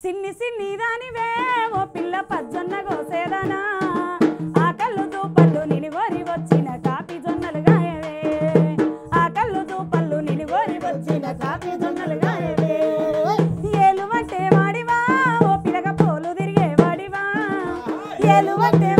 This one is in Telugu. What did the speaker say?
సిన్ని సిన్ని దానివే ఓ పిల్ల పజ్జొన్న గోసేదానా ఆ కళ్ళు దూపళ్ళు నిలివరి వచ్చిన కాపీ జొన్నలు గాయవే ఆ కళ్ళు దూపళ్ళు నిలివరి వచ్చిన కాపీ జొన్నలు గాయవే ఏలు వట్టే వాడివా ఓ పిల్లగ పోలు తిరిగే వాడివా ఏలు వట్టే